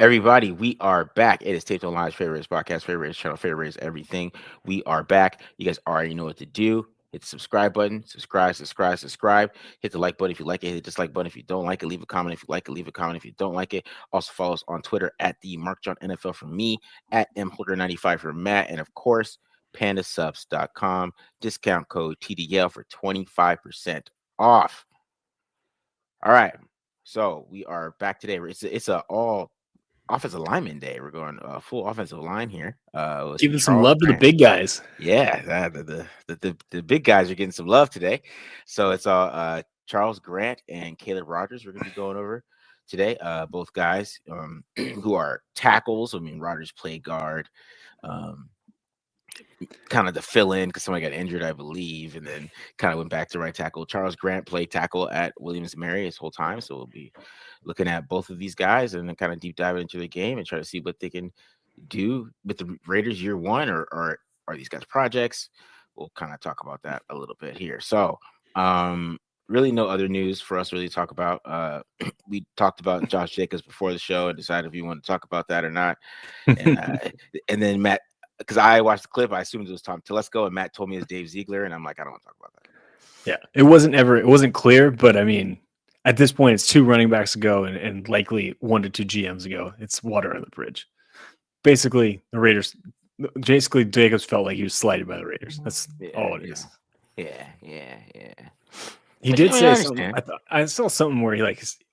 Everybody, we are back. It is Taped Online's favorites podcast, favorites channel, favorites everything. We are back. You guys already know what to do. Hit the subscribe button. Subscribe. Hit the like button if you like it. Hit the dislike button if you don't like it. Leave a comment if you like it. Leave a comment if you don't like it. Also follow us on Twitter at the Mark John NFL for me, at mholder95 for Matt, and of course, pandasubs.com. Discount code TDL for 25% off. All right. So we are back today. It's a all offensive lineman day. We're going full offensive line here. Giving some Charles love to the Grant. big guys. Yeah, the big guys are getting some love today. So it's Charles Grant and Caleb Rogers. We're gonna be going over today. Both guys who are tackles. I mean, Rogers played guard. Kind of the fill in because somebody got injured, I believe, and then kind of went back to right tackle. Charles Grant played tackle at Williams-Mary his whole time, so we'll be looking at both of these guys and then kind of deep dive into the game and try to see what they can do with the Raiders year one, or are these guys projects? We'll kind of talk about that a little bit here. So, really no other news for us to really talk about. We talked about Josh Jacobs before the show and decided if we want to talk about that or not. And then Matt, because I watched the clip, I assumed it was Tom Telesco, and Matt told me it's Dave Ziegler, and I'm like, I don't want to talk about that. Yeah, it wasn't clear, but I mean, at this point, it's 2 running backs ago and likely 1 to 2 GMs ago. It's water on the bridge. Basically, Jacobs felt like he was slighted by the Raiders. That's all it is. Yeah. He did say something. I saw something where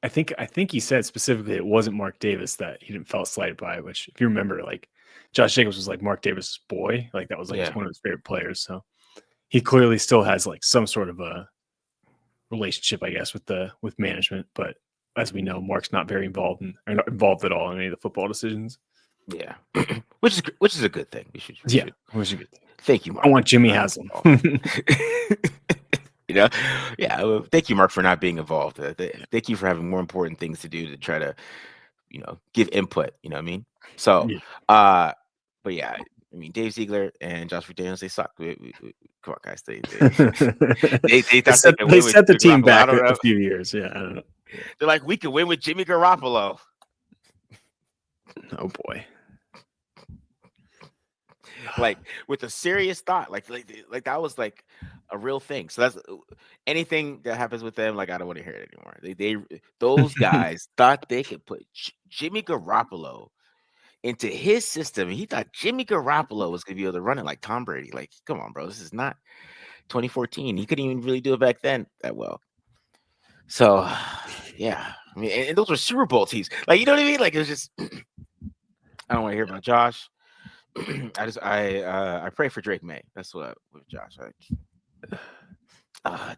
I think he said specifically it wasn't Mark Davis that he didn't felt slighted by, which if you remember, like Josh Jacobs was like Mark Davis's boy, like that was like one of his favorite players. So he clearly still has like some sort of a relationship, I guess, with management. But as we know, Mark's not very involved not involved at all in any of the football decisions. Yeah, which is a good thing. Which is a good thing. Thank you, Mark. I want Jimmy Haslam. Thank you, Mark, for not being involved. Thank you for having more important things to do to try to, give input. You know what I mean? So, but yeah, I mean, Dave Ziegler and Josh McDaniels, they suck. Come on, guys. They set the team back a few years. Yeah, I don't know. They're like, we could win with Jimmy Garoppolo. Oh boy. Like with a serious thought, like that was like a real thing. So that's anything that happens with them. Like I don't want to hear it anymore. Those guys thought they could put Jimmy Garoppolo into his system. He thought Jimmy Garoppolo was gonna be able to run it like Tom Brady. Like, come on, bro. This is not 2014. He couldn't even really do it back then that well. So yeah, I mean, and those were Super Bowl teams. Like, you know what I mean? Like, it was just I don't want to hear about Josh. I pray for Drake Maye. That's what with Josh.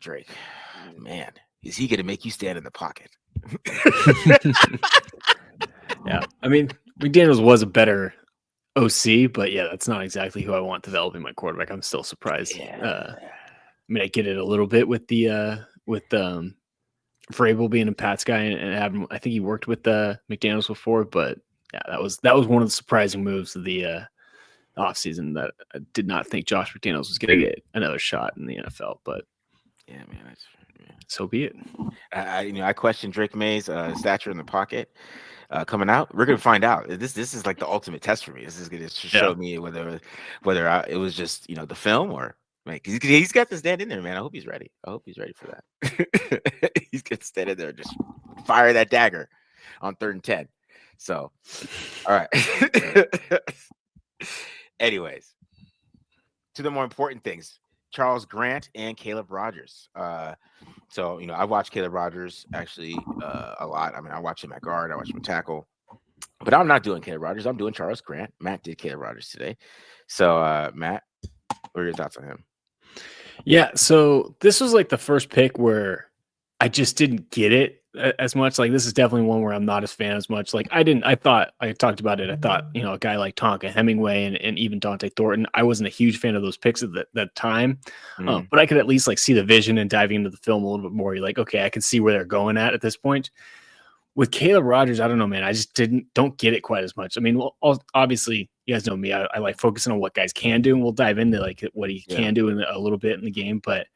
Drake, man, is he gonna make you stand in the pocket? Yeah, I mean, McDaniels was a better OC, but yeah, that's not exactly who I want developing my quarterback. I'm still surprised. Yeah. I mean, I get it a little bit with the Vrabel being a Pats guy and having, I think he worked with McDaniels before, but yeah, that was one of the surprising moves of the offseason that I did not think Josh McDaniels was going to get another shot in the NFL, but yeah, man, so be it. I question Drake Maye's stature in the pocket coming out. We're gonna find out. This is like the ultimate test for me. This is gonna show me whether it was just the film or like he's got to stand in there, man. I hope he's ready. I hope he's ready for that. He's gonna stand in there and just fire that dagger on 3rd and 10. So, all right. Anyways, to the more important things, Charles Grant and Caleb Rogers. So, I watched Caleb Rogers actually a lot. I mean, I watched him at guard, I watched him at tackle, but I'm not doing Caleb Rogers. I'm doing Charles Grant. Matt did Caleb Rogers today. So, Matt, what are your thoughts on him? Yeah, so this was like the first pick where I just didn't get it as much. Like, this is definitely one where I'm not as fan as much. Like, I talked about it. I thought, a guy like Tonka Hemingway and even Dante Thornton, I wasn't a huge fan of those picks at that time. But I could at least like see the vision and diving into the film a little bit more. You're like, okay, I can see where they're going at this point. With Caleb Rogers, I don't know, man. I just don't get it quite as much. I mean, well, obviously, you guys know me. I like focusing on what guys can do, and we'll dive into like what he can do in a little bit in the game. But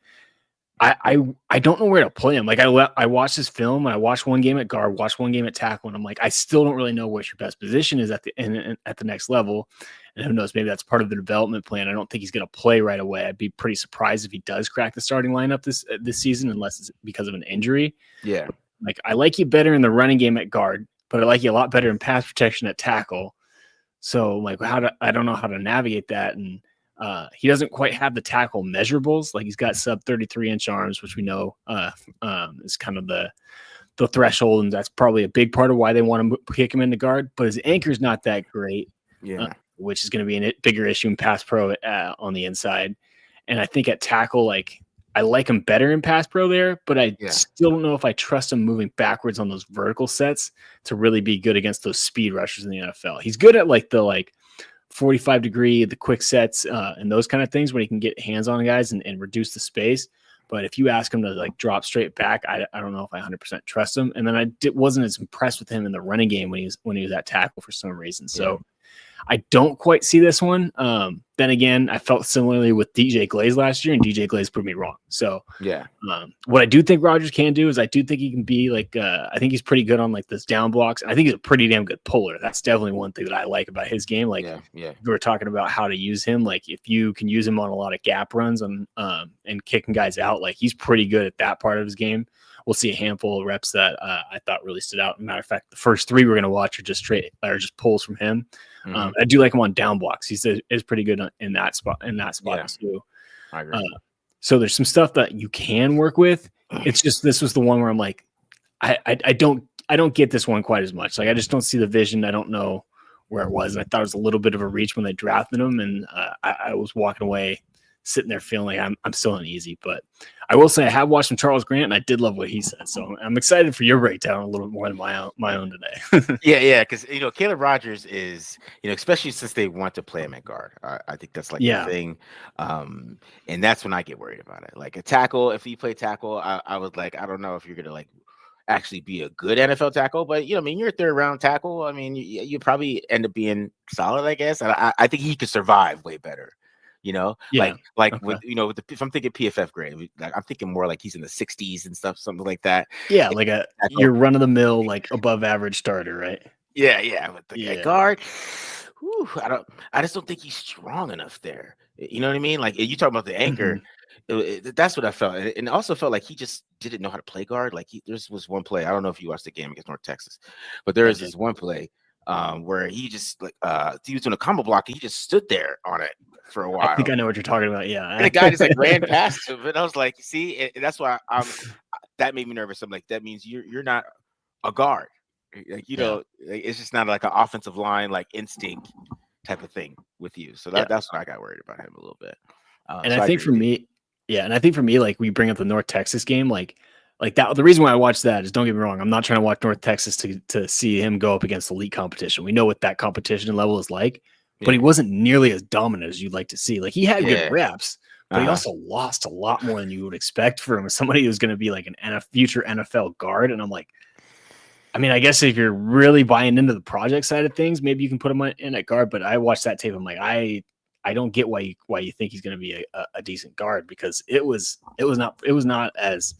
I don't know where to play him. Like I watched his film and I watched one game at guard, watched one game at tackle, and I'm like, I still don't really know what your best position is at the next level. And who knows, maybe that's part of the development plan. I don't think he's going to play right away. I'd be pretty surprised if he does crack the starting lineup this season, unless it's because of an injury. Yeah. Like I like you better in the running game at guard, but I like you a lot better in pass protection at tackle. So like I don't know how to navigate that. And he doesn't quite have the tackle measurables. Like he's got sub 33-inch arms, which we know is kind of the threshold, and that's probably a big part of why they want to kick him into guard. But his anchor's not that great, which is going to be a bigger issue in pass pro on the inside. And I think at tackle, like I like him better in pass pro there, but I still don't know if I trust him moving backwards on those vertical sets to really be good against those speed rushers in the NFL. He's good at like the 45 degree, the quick sets and those kind of things when he can get hands on guys and reduce the space. But if you ask him to like drop straight back, I don't know if I 100% trust him. And then I wasn't as impressed with him in the running game when he was at tackle for some reason. So I don't quite see this one. Then again, I felt similarly with DJ Glaze last year, and DJ Glaze proved me wrong. So what I do think Rodgers can do is I do think he can be like I think he's pretty good on like this down blocks. I think he's a pretty damn good puller. That's definitely one thing that I like about his game. Like we were talking about how to use him. Like if you can use him on a lot of gap runs and kicking guys out, like he's pretty good at that part of his game. We'll see a handful of reps that I thought really stood out. As a matter of fact, the first three we're going to watch are just pulls from him. I do like him on down blocks. He's pretty good in that spot too. I agree. So there's some stuff that you can work with. It's just this was the one where I'm like, I don't get this one quite as much. Like I just don't see the vision. I don't know where it was. And I thought it was a little bit of a reach when they drafted him, and I was walking away sitting there feeling like I'm still uneasy. But I will say I have watched some Charles Grant, and I did love what he said. So I'm excited for your breakdown a little bit more than my own today. Because Caleb Rogers is, especially since they want to play him at guard. I think that's like the thing, and that's when I get worried about it. Like a tackle, if you play tackle, I was like, I don't know if you're gonna like actually be a good NFL tackle, but you're a third round tackle. I mean, you probably end up being solid, I guess. And I think he could survive way better. If I'm thinking PFF grade, like I'm thinking more like he's in the 60s and stuff, something like that. Yeah, like your run of the mill, like above average starter, right? Yeah. With the guard, I just don't think he's strong enough there. You know what I mean? Like you talk about the anchor, that's what I felt, and also felt like he just didn't know how to play guard. Like there was one play. I don't know if you watched the game against North Texas, but there was this one play where he just he was doing a combo block and he just stood there on it for a while. I think I know what you're talking about. Yeah, and the guy just like ran past him, and I was like, see, and that's why that made me nervous. I'm like, that means you're not a guard. Like it's just not like an offensive line like instinct type of thing with you. So that's what I got worried about him a little bit. And so I think for me, like we bring up the North Texas game, like that. The reason why I watched that is, don't get me wrong, I'm not trying to watch North Texas to see him go up against elite competition. We know what that competition level is like, but he wasn't nearly as dominant as you'd like to see. Like he had good reps, but he also lost a lot more than you would expect from somebody who's going to be like an future NFL guard. And I'm like, I mean, I guess if you're really buying into the project side of things, maybe you can put him in at guard. But I watched that tape. I'm like, I don't get why you think he's going to be a decent guard, because it was not as,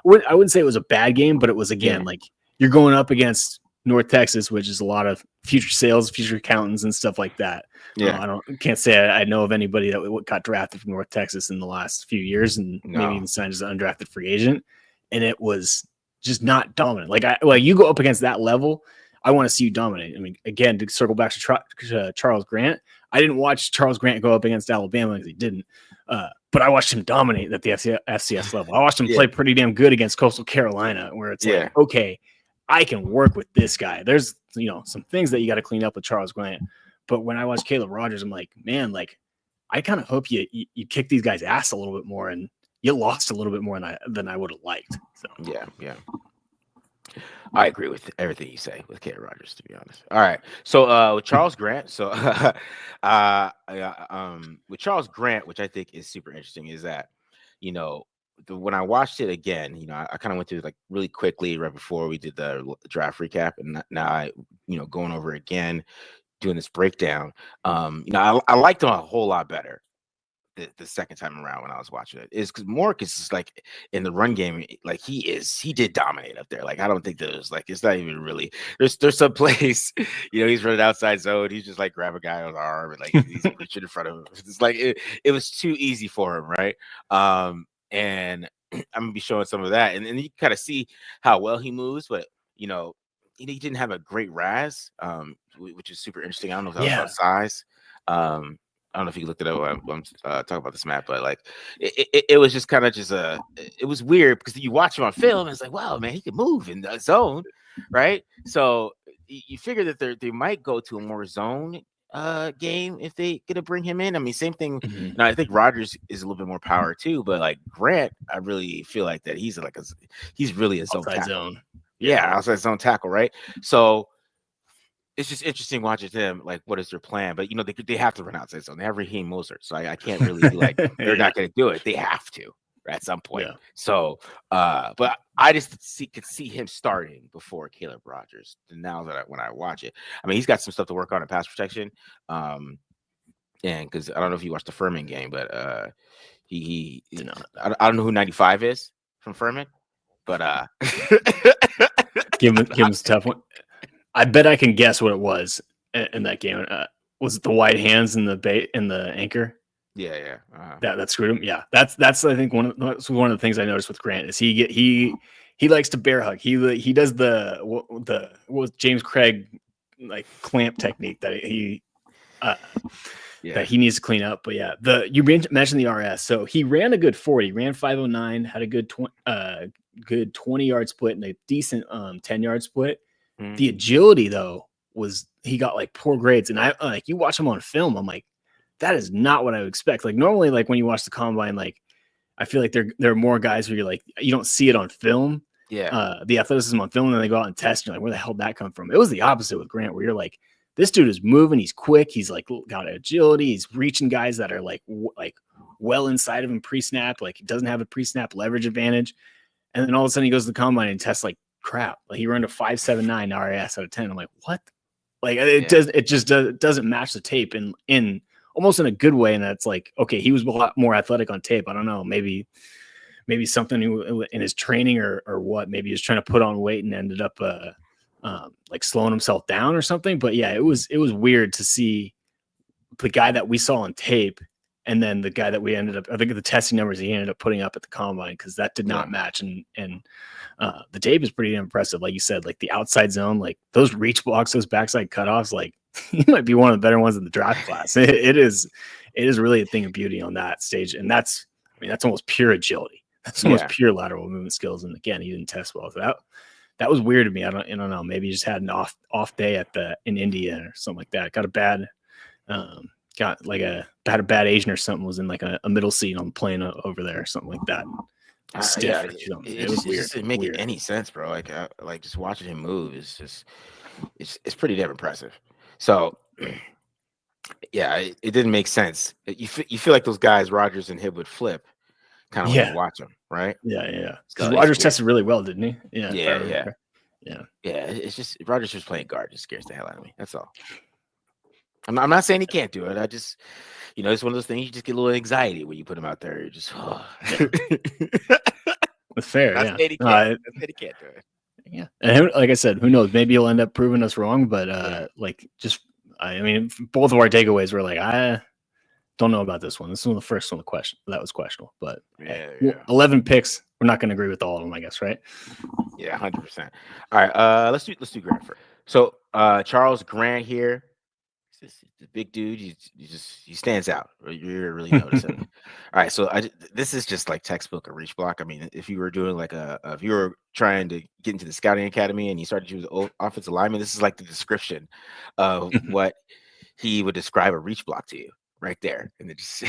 I wouldn't say it was a bad game, but it was, again, like you're going up against North Texas, which is a lot of future sales, future accountants and stuff like that. Can't say I know of anybody that got drafted from North Texas in the last few years, and maybe even signed as an undrafted free agent. And it was just not dominant. Like you go up against that level, I want to see you dominate. I mean, again, to circle back to Charles Grant, I didn't watch Charles Grant go up against Alabama because he didn't. But I watched him dominate at the FCS level. I watched him play pretty damn good against Coastal Carolina, where it's like, okay, I can work with this guy. There's, some things that you got to clean up with Charles Grant. But when I watch Caleb Rogers, I'm like, man, like I kind of hope you kick these guys' ass a little bit more, and you lost a little bit more than I would have liked. So yeah. I agree with everything you say with Caleb Rogers, to be honest. All right. So with Charles Grant, with Charles Grant, which I think is super interesting, is that, when I watched it again, I kind of went through like really quickly right before we did the draft recap, and now I, going over again, doing this breakdown. I liked him a whole lot better the second time around when I was watching it is because Mork is just like in the run game, like he did dominate up there. Like I don't think there's like it's not even really there's some place, he's running outside zone, he's just like grab a guy on the arm and like he's reaching in front of him. It's like it was too easy for him, right? And I'm gonna be showing some of that, and you kind of see how well he moves, but you know he didn't have a great RAS, which is super interesting. I don't know if that was about size. I don't know if you looked it up when I'm talking about this map, but like it was just kind of it was weird because you watch him on film and it's like, wow, man, he can move in the zone, right? So you figure that they might go to a more zone game if they gonna bring him in. I mean, same thing. Mm-hmm. I think Rogers is a little bit more power too, but like Grant, I really feel like that he's really a zone Outside tackle. zone. Yeah, outside zone tackle, right? So it's just interesting watching them. Like, what is their plan? But they have to run outside zone. They have Raheem Mostert, so I can't really be like they're not going to do it. They have to at some point. Yeah. So, but I just could see him starting before Caleb Rogers. And now that when I watch it, I mean, he's got some stuff to work on in pass protection. And because I don't know if you watched the Furman game, but I don't know who 95 is from Furman, but give him a tough one. I bet I can guess what it was in that game. Was it the white hands in the anchor? Yeah. That screwed him. Yeah, that's I think one of the things I noticed with Grant is he likes to bear hug. He does the what was James Craig like clamp technique that he that he needs to clean up. But yeah, you mentioned the RS. So he ran a good 40, ran 509, had a good 20-yard split and a decent 10-yard split. Mm-hmm. The agility though was he got like poor grades, and I like you watch him on film. I'm like, that is not what I would expect. Like normally, like when you watch the combine, like I feel like there are more guys where you're like you don't see it on film. Yeah. The athleticism on film, and then they go out and test. And you're like, where the hell did that come from? It was the opposite with Grant, where you're like, this dude is moving. He's quick. He's like got agility. He's reaching guys that are like well inside of him pre-snap. Like he doesn't have a pre-snap leverage advantage. And then all of a sudden he goes to the combine and tests like crap. Like he ran a 5.79 RAS out of 10. I'm like, what? Like it doesn't match the tape in almost in a good way. And that's like, okay, he was a lot more athletic on tape. I don't know, maybe something in his training or what. Maybe he was trying to put on weight and ended up like slowing himself down or something. But yeah, it was weird to see the guy that we saw on tape and then the guy that we ended up, I think the testing numbers he ended up putting up at the combine, because that did not match. And the tape is pretty impressive. Like you said, like the outside zone, like those reach blocks, those backside cutoffs, like he might be one of the better ones in the draft class. It is really a thing of beauty on that stage. And that's almost pure agility. That's almost pure lateral movement skills. And again, he didn't test well. So that was weird to me. I don't know. Maybe he just had an off day in India or something like that. Got a bad, had a bad Asian or something, was in like a middle seat on the plane over there or something like that. Stiff. It was weird. It just didn't make any sense, bro. Like just watching him move is just it's pretty damn impressive. So yeah, it didn't make sense. You feel like those guys Rogers and Hibb would flip kind of when you watch them, right? Yeah. Because Rogers tested really well, didn't he? Yeah. It's just Rogers just playing guard just scares the hell out of me. That's all. I'm not saying he can't do it. I just, it's one of those things you just get a little anxiety when you put him out there. You're just, That's fair. I said he can't do it. Yeah, and like I said, who knows? Maybe he'll end up proving us wrong. But both of our takeaways were like, I don't know about this one. This was the first one. That was questionable. But 11 picks. We're not going to agree with all of them, I guess, right? Yeah, 100%. All right, let's do Grant first. So Charles Grant here. The big dude, he stands out. You're really noticing. All right, so this is just like textbook a reach block. I mean, if you were doing like if you were trying to get into the scouting academy and you started to use offensive lineman, this is like the description of what he would describe a reach block to you right there, and then just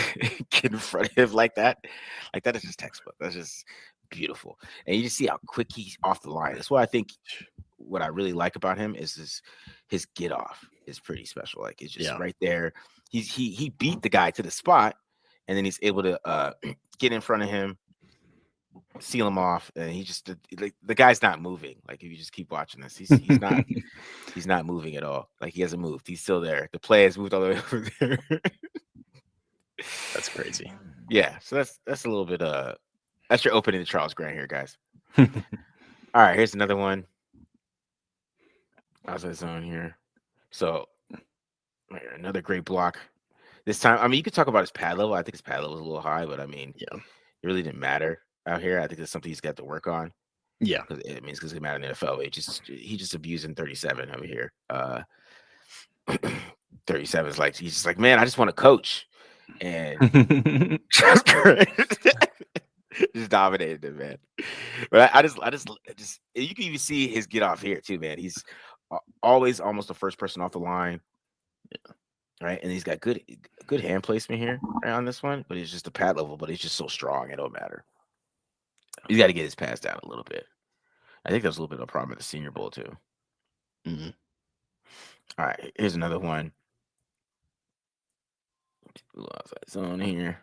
get in front of him like that. Like that is just textbook. That's just beautiful, and you just see how quick he's off the line. That's why I think what I really like about him is his get off is pretty special. Like it's just right there. He beat the guy to the spot, and then he's able to get in front of him, seal him off, and he just the guy's not moving. Like if you just keep watching this, he's not he's not moving at all. Like he hasn't moved. He's still there. The play has moved all the way over there. That's crazy. Yeah, so that's a little bit that's your opening to Charles Grant here, guys. All right, here's another one. Outside zone here. So another great block. This time, I mean, you could talk about his pad level. I think his pad level was a little high, but I mean, Yeah. it really didn't matter out here. I think that's something he's got to work on Yeah. because it means because it matter in the NFL. He just abusing 37 over here. 37 is like he's just like, man, I just want to coach, and just dominated it, man. But I just you can even see his get off here too, man. He's always almost the first person off the line. Right, and he's got good hand placement here right on this one, but it's just the pad level, but he's just so strong, it don't matter. He's got to get his pass down a little bit. I think that was a little bit of a problem at the Senior Bowl too. Mm-hmm. All right, here's another one. Outside zone here,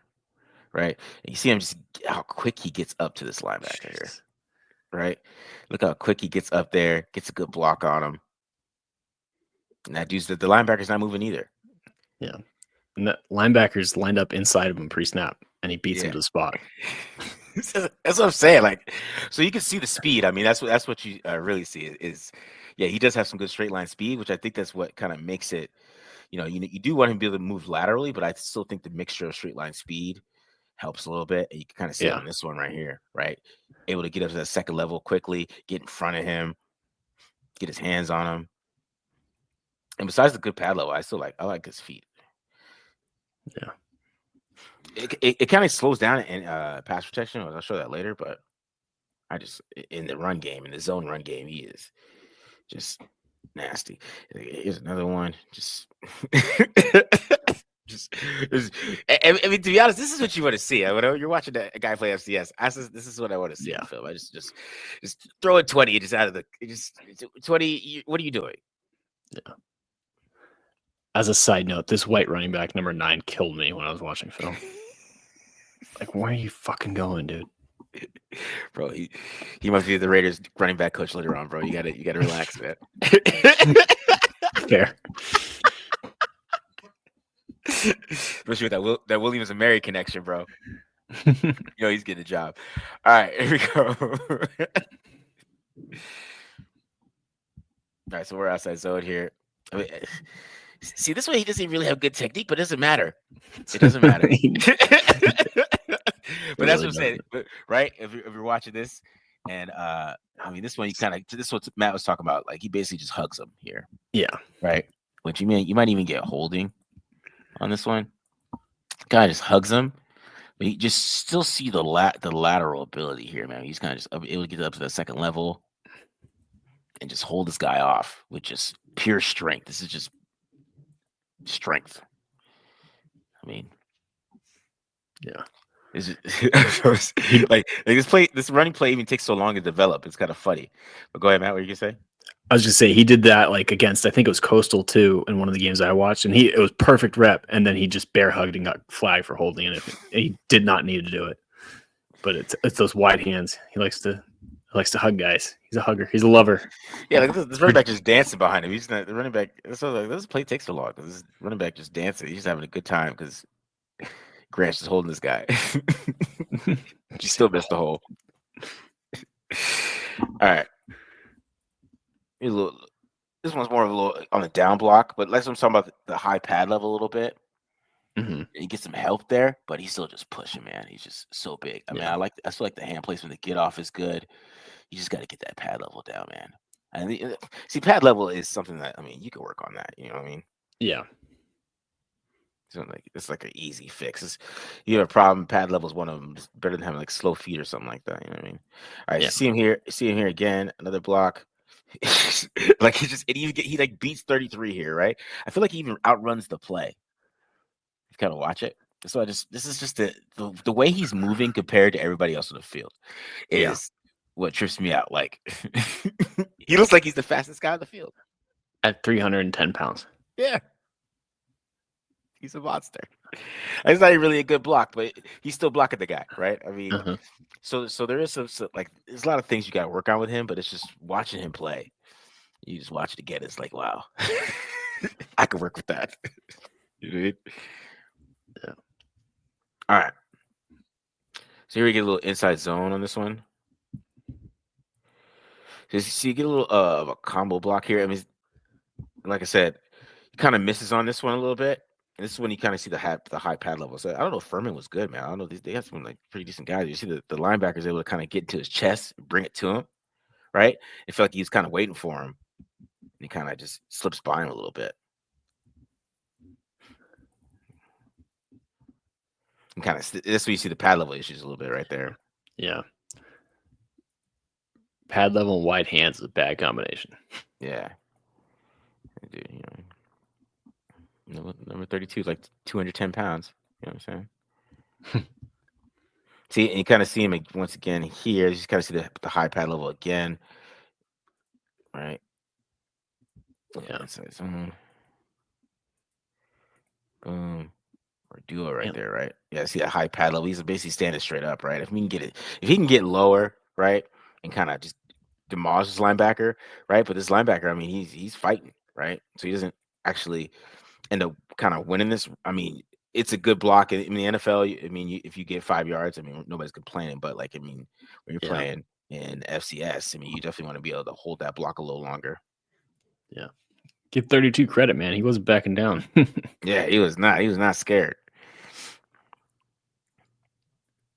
right? And you see him just how quick he gets up to this linebacker here, right? Look how quick he gets up there, gets a good block on him. And that dude's the linebacker's not moving either. Yeah. And the linebackers lined up inside of him pre-snap, and he beats him to the spot. That's what I'm saying. Like, so you can see the speed. I mean, that's what you really see is, yeah, he does have some good straight line speed, which I think that's what kind of makes it. You do want him to be able to move laterally, but I still think the mixture of straight line speed helps a little bit. And you can kind of see it on this one right here, right? Able to get up to that second level quickly, get in front of him, get his hands on him. And besides the good pad level, I like his feet. Yeah. It kind of slows down in pass protection. I'll show that later, but in the run game, in the zone run game, he is just nasty. Here's another one. I mean, to be honest, this is what you want to see. When you're watching a guy play FCS, this is what I want to see in the film. I just throw it 20, just out of the 20. What are you doing? Yeah. As a side note, this white running back number 9 killed me when I was watching film. Like, where are you fucking going, dude? Bro, he must be the Raiders running back coach later on, bro. You gotta relax, man. Fair. Especially with that Williams and Maye connection, bro. He's getting a job. All right, here we go. All right, so we're outside zone here. I mean, see, this way he doesn't really have good technique, but it doesn't matter. It doesn't matter. But that's what I'm saying, right? If you're watching this, and I mean, this one this is what Matt was talking about. Like he basically just hugs him here. Yeah. Right. Which you might even get holding on this one. Guy just hugs him, but you just still see the lateral ability here, man. He's kind of just able to get up to the second level and just hold this guy off with just pure strength. This is just strength. I mean, yeah. Is it like this running play even takes so long to develop? It's kind of funny. But go ahead, Matt. What are you gonna say? I was just saying he did that like against, I think it was Coastal too, in one of the games I watched, and it was perfect rep, and then he just bear hugged and got flagged for holding it. He did not need to do it, but it's those wide hands. He likes to hug guys. He's a hugger. He's a lover. Yeah, like this running back just dancing behind him. He's not the running back. So like this play takes so long because this running back just dancing. He's just having a good time because Grant's just holding this guy. He still missed the hole. All right. This one's more of a little on the down block, but like I'm talking about the high pad level a little bit. Mm-hmm. He gets some help there, but he's still just pushing, man. He's just so big. I mean, I feel like the hand placement, the get off is good. You just got to get that pad level down, man. And see, pad level is something that you can work on that. You know what I mean? Yeah. It's like an easy fix. You have a problem, pad level is one of them. It's better than having like slow feet or something like that. You know what I mean? All right, see him here again. Another block. Like he like beats 33 here, right? I feel like he even outruns the play. You kind of watch it. So this is just the way he's moving compared to everybody else on the field is what trips me out. Like he looks like he's the fastest guy on the field at 310 pounds. Yeah. He's a monster. It's not really a good block, but he's still blocking the guy, right? I mean, so there is some there's a lot of things you got to work on with him, but it's just watching him play. You just watch it again. It's like, wow, I could work with that. You know what I mean? Yeah. All right. So here we get a little inside zone on this one. So you get a little of a combo block here. I mean, like I said, he kind of misses on this one a little bit. And this is when you kind of see the high pad level. So I don't know if Furman was good, man. I don't know. They had some like pretty decent guys. You see the linebackers able to kind of get into his chest, bring it to him, right? It felt like he was kind of waiting for him. And he kind of just slips by him a little bit. And kind of this where you see the pad level issues a little bit right there. Yeah. Pad level and wide hands is a bad combination. Yeah. Dude, number 32 is like 210 pounds. You know what I'm saying? See, and you kind of see him once again here. You just kind of see the high pad level again, right? Yeah. So, boom. Or duo right there, right? Yeah, see that high pad level. He's basically standing straight up, right? If he can get lower, right, and kind of just demolish this linebacker, right? But this linebacker, I mean, he's fighting, right? So he doesn't actually end up kind of winning this. I mean, it's a good block in the NFL. I mean, if you get 5 yards, I mean, nobody's complaining. But like, I mean, when you're playing in FCS, I mean, you definitely want to be able to hold that block a little longer. Yeah. Give 32 credit, man. He wasn't backing down. Yeah, he was not. He was not scared.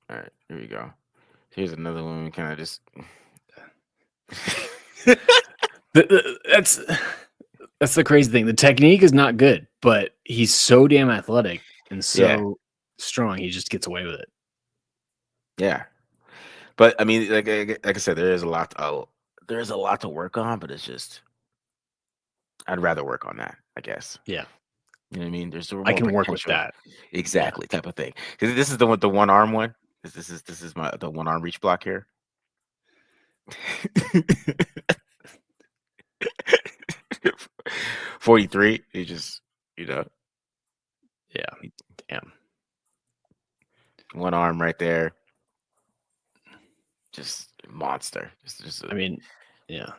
All right, here we go. Here's another one. We kind of just. That's the crazy thing. The technique is not good, but he's so damn athletic and so strong. He just gets away with it. Yeah, but I mean, like I said, there is a lot to work on, but it's just I'd rather work on that, I guess. Yeah. You know what I mean? There's more I can potential. work with that. Exactly, type of thing. Because this is the one arm one. This is the one arm reach block here. 43. He just, Yeah. Damn. One arm right there. Just monster. I mean, yeah.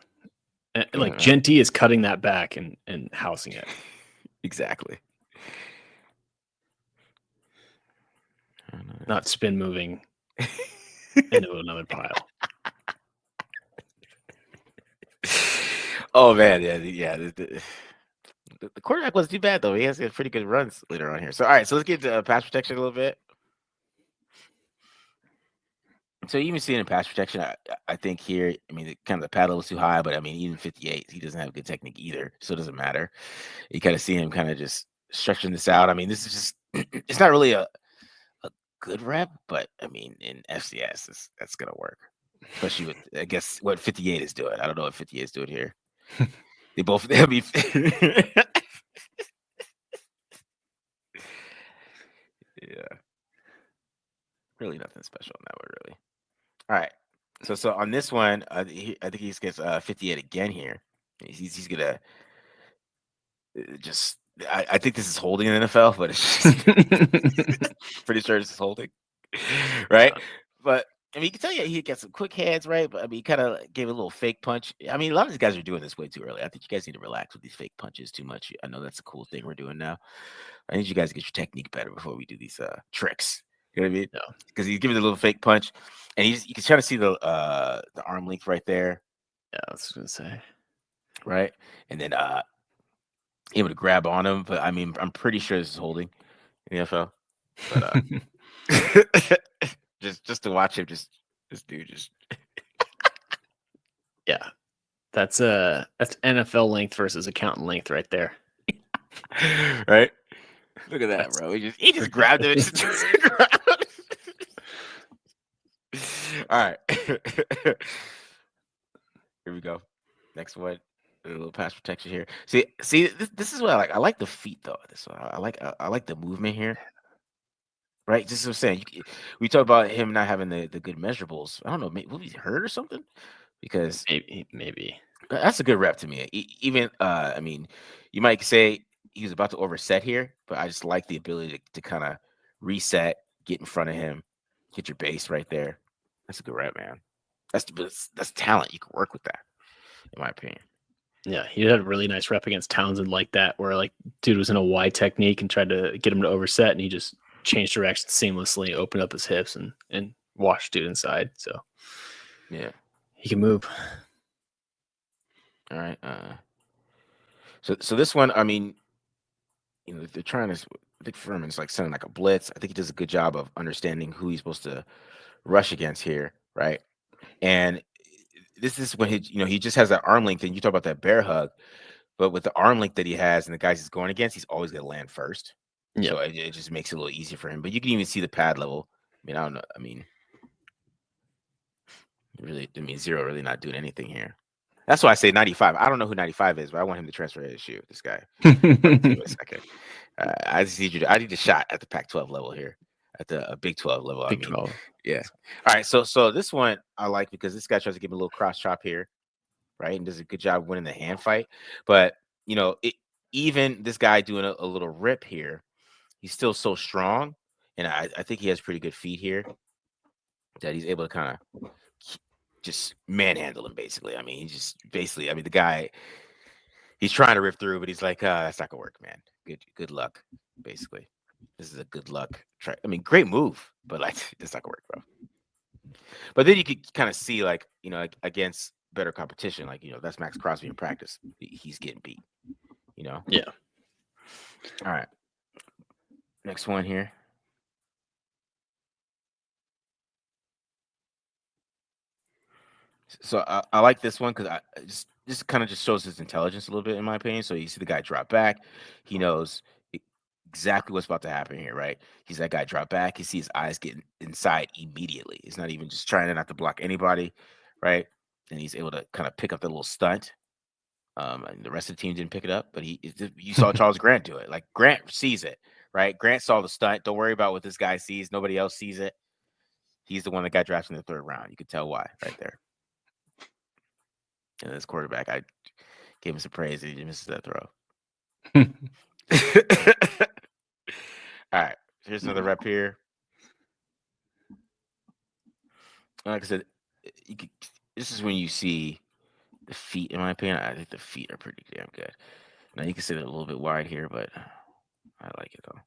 Like Genty is cutting that back and housing it. Exactly. Not spin moving into another pile. Oh man, yeah. The quarterback wasn't too bad though. He has pretty good runs later on here. So all right, so let's get to pass protection a little bit. So even seeing in pass protection, I think here, I mean, kind of the pad level is too high, but I mean, even 58, he doesn't have good technique either, so it doesn't matter. You kind of see him kind of just stretching this out. I mean, this is just, it's not really a good rep, but I mean, in FCS, that's gonna work, especially with I guess what 58 is doing. I don't know what 58 is doing here. They'll be. Yeah, really nothing special in that one, really. All right, so on this one, I think he gets 58 again here. He's gonna just. I think this is holding in the NFL, but it's just pretty sure this is holding, right? Yeah. But I mean, you can tell he got some quick hands, right? But I mean, he kind of gave a little fake punch. I mean, a lot of these guys are doing this way too early. I think you guys need to relax with these fake punches too much. I know that's a cool thing we're doing now. I need you guys to get your technique better before we do these tricks. You know what I mean? Yeah. Because he's giving a little fake punch, and you can try to see the arm length right there. Yeah, I was gonna say. Right, and then able to grab on him. But I mean, I'm pretty sure this is holding in the NFL. But just to watch him, this dude just. Yeah, that's NFL length versus accountant length right there. Right. Look at that, bro. He just grabbed it. All right. Here we go. Next one. A little pass protection here. See, this is what I like. I like the feet though. This one. I like the movement here. Right, just what I'm saying. We talk about him not having the good measurables. I don't know, maybe was he hurt or something? Because maybe that's a good rep to me. Even I mean, you might say he was about to overset here, but I just like the ability to kind of reset, get in front of him, get your base right there. That's a good rep, man. That's talent. You can work with that, in my opinion. Yeah, he had a really nice rep against Townsend like that, where like dude was in a wide technique and tried to get him to overset, and he just change direction seamlessly, open up his hips, and wash dude inside. So Yeah. he can move. All right. So this one, I mean, they're trying to. I think Furman's like sending like a blitz. I think he does a good job of understanding who he's supposed to rush against here, right? And this is when he just has that arm length, and you talk about that bear hug, but with the arm length that he has and the guys he's going against, he's always going to land first. Yep. So it just makes it a little easier for him. But you can even see the pad level. I mean, I don't know. I mean, really, I mean, Zero really not doing anything here. That's why I say 95. I don't know who 95 is, but I want him to transfer his shoe. This guy. Give me a second. I just need I need a shot at the Pac-12 level here, at the Big 12 level. I Big mean, 12. yeah. All right. So this one I like because this guy tries to give me a little cross chop here, right, and does a good job winning the hand fight. But even this guy doing a little rip here, he's still so strong, and I think he has pretty good feet here that he's able to kind of just manhandle him. Basically, I mean, he just basically, I mean, the guy. He's trying to rip through, but he's like, that's not gonna work, man. Good luck, basically. This is a good luck try. I mean, great move, but like that's not gonna work, bro. But then you could kind of see, like, like, against better competition, like, that's Max Crosby in practice. He's getting beat, you know. Yeah. All right, next one here. So I like this one because I just kind of just shows his intelligence a little bit, in my opinion. So you see the guy drop back, he knows exactly what's about to happen here, right? He's that guy drop back, he sees his eyes getting inside immediately. He's not even just trying not to block anybody, right? And he's able to kind of pick up the little stunt. And the rest of the team didn't pick it up, but you saw Charles Grant do it. Like, Grant sees it, right? Grant saw the stunt. Don't worry about what this guy sees. Nobody else sees it. He's the one that got drafted in the third round. You could tell why right there. And this quarterback, I gave him some praise, and he misses that throw. All right, here's another rep here. Like I said, this is when you see the feet. In my opinion, I think the feet are pretty damn good. Now you can see it a little bit wide here, but I like it though.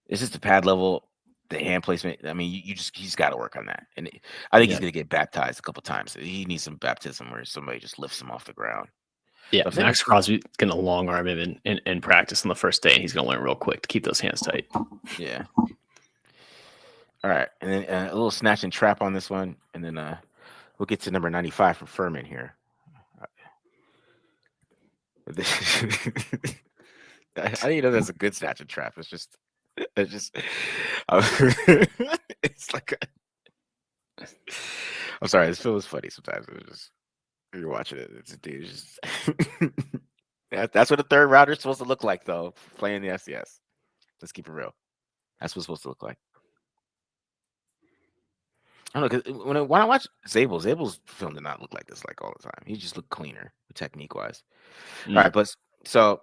It's just the pad level, the hand placement. I mean, he's got to work on that, and I think he's Yeah. gonna get baptized a couple times. He needs some baptism where somebody just lifts him off the ground. Yeah. But I think Max Crosby's going to long arm him in practice on the first day, and he's going to learn real quick to keep those hands tight. yeah. All right, and then a little snatch and trap on this one, and then we'll get to number 95 for Furman here. I didn't know that's a good snatch and trap. It's just, uh, it's like, I'm sorry, this film is funny sometimes. It's just, you're watching it, it's just, that's what a third rounder is supposed to look like, though, playing the FCS. Let's keep it real. That's what it's supposed to look like. I don't know, because when I watch Zabel's film did not look like this like all the time. He just looked cleaner, technique wise. All right, but so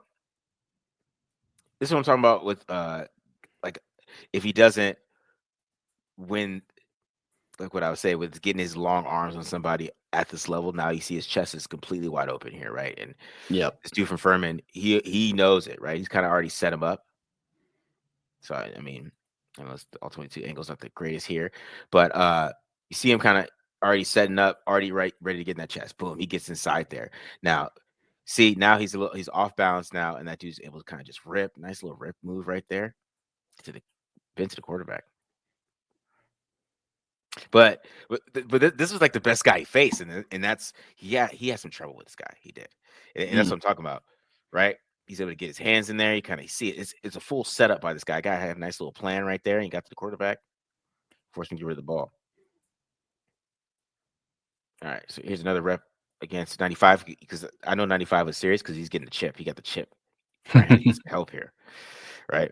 this is what I'm talking about with like, if he doesn't win, like what I would say with getting his long arms on somebody at this level, now you see his chest is completely wide open here, right? And Yep. this dude from Furman, he knows it, right? He's kind of already set him up. So I mean, unless the ultimately two angles not the greatest here, but you see him kind of already setting up, already ready to get in that chest. Boom, he gets inside there. Now, see, now he's off balance now, and that dude's able to kind of just rip. Nice little rip move right there to the bend to the quarterback. But this was like the best guy he faced, and that's he had some trouble with this guy. He did, and that's what I'm talking about, right? He's able to get his hands in there. You kind of see it. It's a full setup by this guy. Guy had a nice little plan right there, and he got to the quarterback, forced him to get rid of the ball. All right, so here's another rep against 95, because I know 95 was serious because he's getting the chip. He got the chip. Right, he needs some help here, right?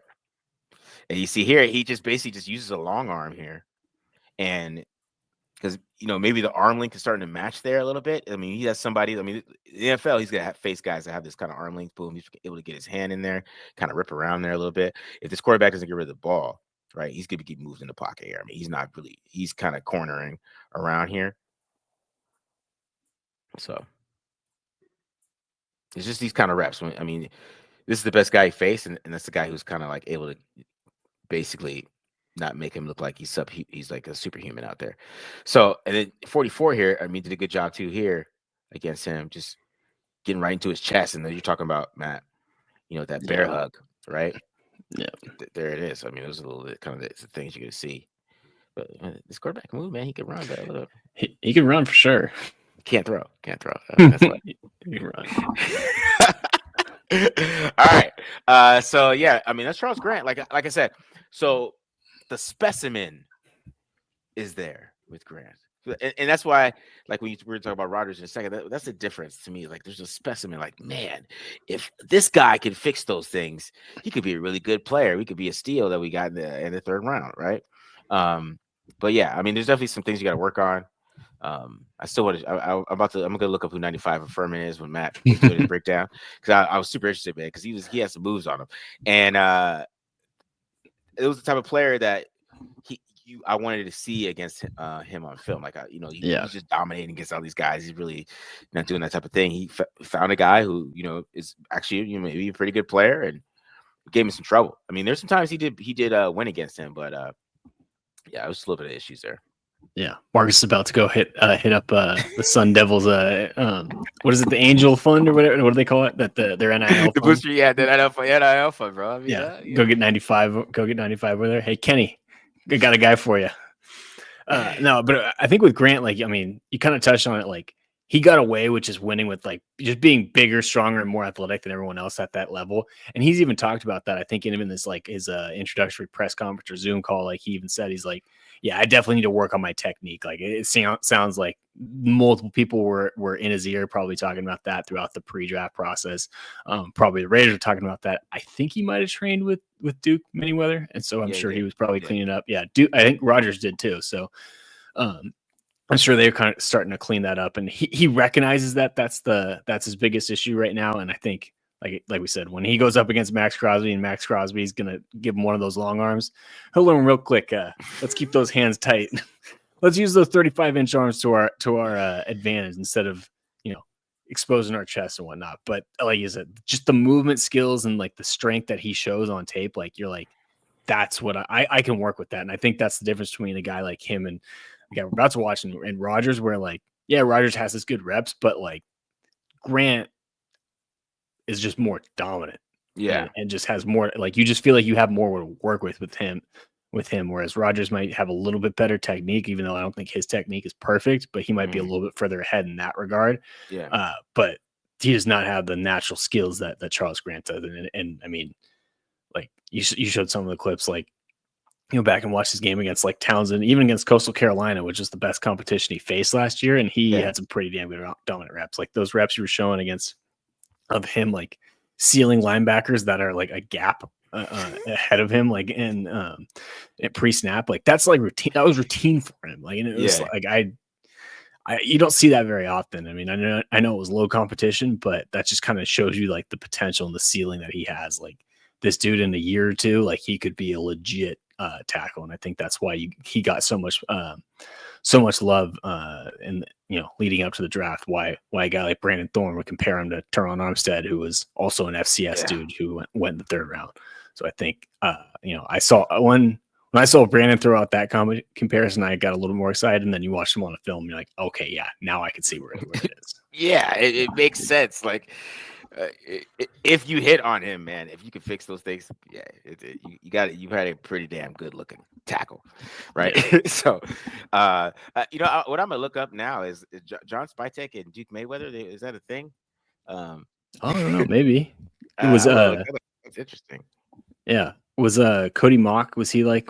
And you see here, he just basically just uses a long arm here, and because maybe the arm length is starting to match there a little bit. I mean, he has somebody. I mean, the NFL, he's gonna face guys that have this kind of arm length. Boom, he's able to get his hand in there, kind of rip around there a little bit. If this quarterback doesn't get rid of the ball, right, he's gonna get moved in the pocket here. I mean, he's kind of cornering around here. So it's just these kind of reps. I mean, this is the best guy he faced, and that's the guy who's kind of like able to basically not make him look like he's like a superhuman out there. So and then 44 here, I mean, did a good job too here against him, just getting right into his chest. And then you're talking about Matt, that bear Yeah. hug, right? Yeah. There it is. I mean, those are a little bit kind of the things you're gonna see. But this quarterback move, man, he can run, but look, He can run for sure. can't throw. That's why. He can run. All right. So yeah, I mean that's Charles Grant. Like I said, so the specimen is there with Grant. And that's why, like when we were talking about Rodgers in a second, that's the difference to me. Like there's a specimen. Like man, if this guy can fix those things, he could be a really good player. We could be a steal that we got in the third round, right? But yeah, I mean, there's definitely some things you got to work on. I still want to. I'm gonna look up who 95 of Furman is when Matt was doing his breakdown because I was super interested, man, because he has some moves on him, and it was the type of player that I wanted to see against him on film. Like, he's just dominating against all these guys. He's really not doing that type of thing. He found a guy who, is actually, maybe a pretty good player and gave him some trouble. I mean, there's some times he did win against him, but yeah, it was a little bit of issues there. Yeah, Marcus is about to go hit up the Sun Devils. What is it? The Angel Fund or whatever? What do they call it? That their NIL fund? The booster, yeah, the NIL fund, bro. I mean, yeah, go get 95. Go get 95 over there. Hey, Kenny, I got a guy for you. No, but I think with Grant, like, I mean, you kind of touched on it. Like, he got away with just winning with like just being bigger, stronger, and more athletic than everyone else at that level. And he's even talked about that. I think in even this like his introductory press conference or Zoom call, like he even said he's like, yeah, I definitely need to work on my technique. Like it sounds like multiple people were in his ear, probably talking about that throughout the pre-draft process. Probably the Raiders are talking about that. I think he might have trained with Duke Manyweather, and so I'm sure he was probably cleaning up. Yeah, Duke. I think Rodgers did too. So. I'm sure they're kind of starting to clean that up, and he recognizes that's his biggest issue right now. And I think, like we said, when he goes up against Max Crosby and Max Crosby's gonna give him one of those long arms, he'll learn real quick. Let's keep those hands tight. Let's use those 35-inch arms to our advantage instead of exposing our chest and whatnot. But like you said, just the movement skills and like the strength that he shows on tape, like you're like, that's what I can work with that. And I think that's the difference between a guy like him and the guy we're about to watch and Rodgers, where like, yeah, Rodgers has his good reps, but like Grant is just more dominant. Yeah. And just has more, like, you just feel like you have more to work with him. Whereas Rodgers might have a little bit better technique, even though I don't think his technique is perfect, but he might be a little bit further ahead in that regard. Yeah. But he does not have the natural skills that Charles Grant does. And I mean, like you showed some of the clips, like, back and watch his game against like Townsend, even against Coastal Carolina, which is the best competition he faced last year. And he had some pretty damn good dominant reps. Like those reps you were showing against of him, like sealing linebackers that are like a gap ahead of him, like in pre-snap, like that's like routine. That was routine for him. Like, and it was like, you don't see that very often. I mean, I know it was low competition, but that just kind of shows you like the potential and the ceiling that he has. Like this dude in a year or two, like he could be a legit tackle. And I think that's why he got so much love in leading up to the draft. Why a guy like Brandon Thorne would compare him to Teron Armstead, who was also an FCS dude who went in the third round. So I think I saw when I saw Brandon throw out that comparison, I got a little more excited. And then you watch him on a film, you're like, okay, yeah, now I can see where it is. Yeah, it makes sense. Like if you hit on him, man, if you can fix those things, yeah, you got it. You've had a pretty damn good looking tackle, right? Yeah. So, what I'm gonna look up now is John Spytek and Duke Manyweather. Is that a thing? I don't know. Maybe it was. That's interesting. Yeah, was Cody Mock? Was he like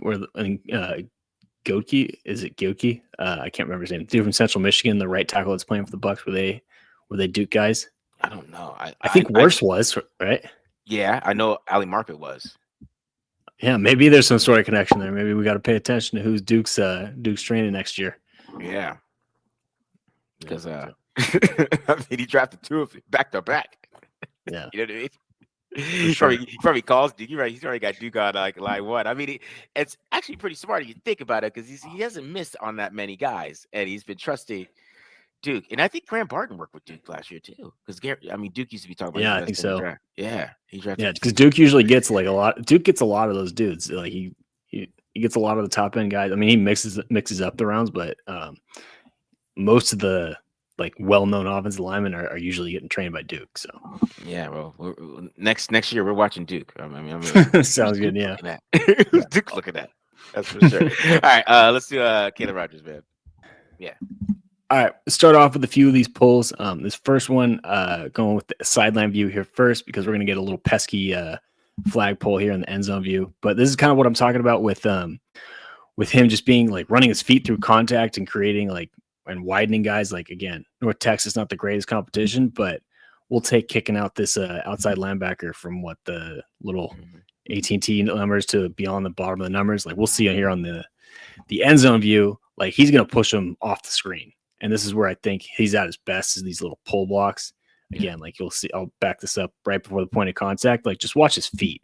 Goki? Is it Goki? I can't remember his name. Dude from Central Michigan, the right tackle that's playing for the Bucks. Were they Duke guys? I don't know. I think Worse was, right? Yeah, I know Ali Marpet was. Yeah, maybe there's some sort of connection there. Maybe we got to pay attention to who's Duke's training next year. Yeah, because I mean, he drafted two of them back to back. Yeah, you know what I mean. He probably calls Duke. You're right. He's already got Duke on like line one. I mean, it's actually pretty smart if you think about it, because he hasn't missed on that many guys, and he's been trusting Duke. And I think Grant Barton worked with Duke last year too, because Duke used to be talking about. Yeah, I think so. Yeah, he drafted. Yeah, because Duke usually gets like a lot. Duke gets a lot of those dudes. Like he gets a lot of the top end guys. I mean, he mixes up the rounds, but most of the like well-known offensive linemen are usually getting trained by Duke. So yeah, well, next year we're watching Duke. I mean, who's sounds good. Duke Yeah. looking at? Who's Duke looking at? That's for sure. All right, let's do Caleb Rogers, man. Yeah. All right, let's start off with a few of these pulls. This first one, going with the sideline view here first, because we're going to get a little pesky flag pull here in the end zone view. But this is kind of what I'm talking about with him just being like running his feet through contact and creating like and widening guys. Like again, North Texas not the greatest competition, but we'll take kicking out this outside linebacker from what the little AT&T numbers to beyond the bottom of the numbers. Like we'll see here on the end zone view, like he's going to push him off the screen. And this is where I think he's at his best, is these little pull blocks. Again, like you'll see, I'll back this up right before the point of contact. Like just watch his feet.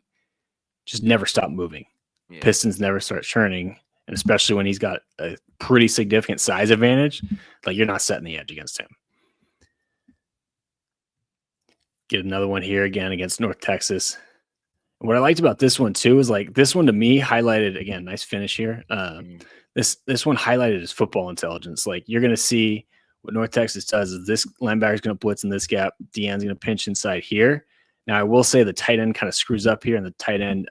Just never stop moving. Yeah. Pistons never start churning. And especially when he's got a pretty significant size advantage, like you're not setting the edge against him. Get another one here again against North Texas. And what I liked about this one too is like this one to me highlighted, again, nice finish here. This one highlighted his football intelligence. Like you're going to see what North Texas does is this linebacker is going to blitz in this gap. Deanne's going to pinch inside here. Now I will say the tight end kind of screws up here, and the tight end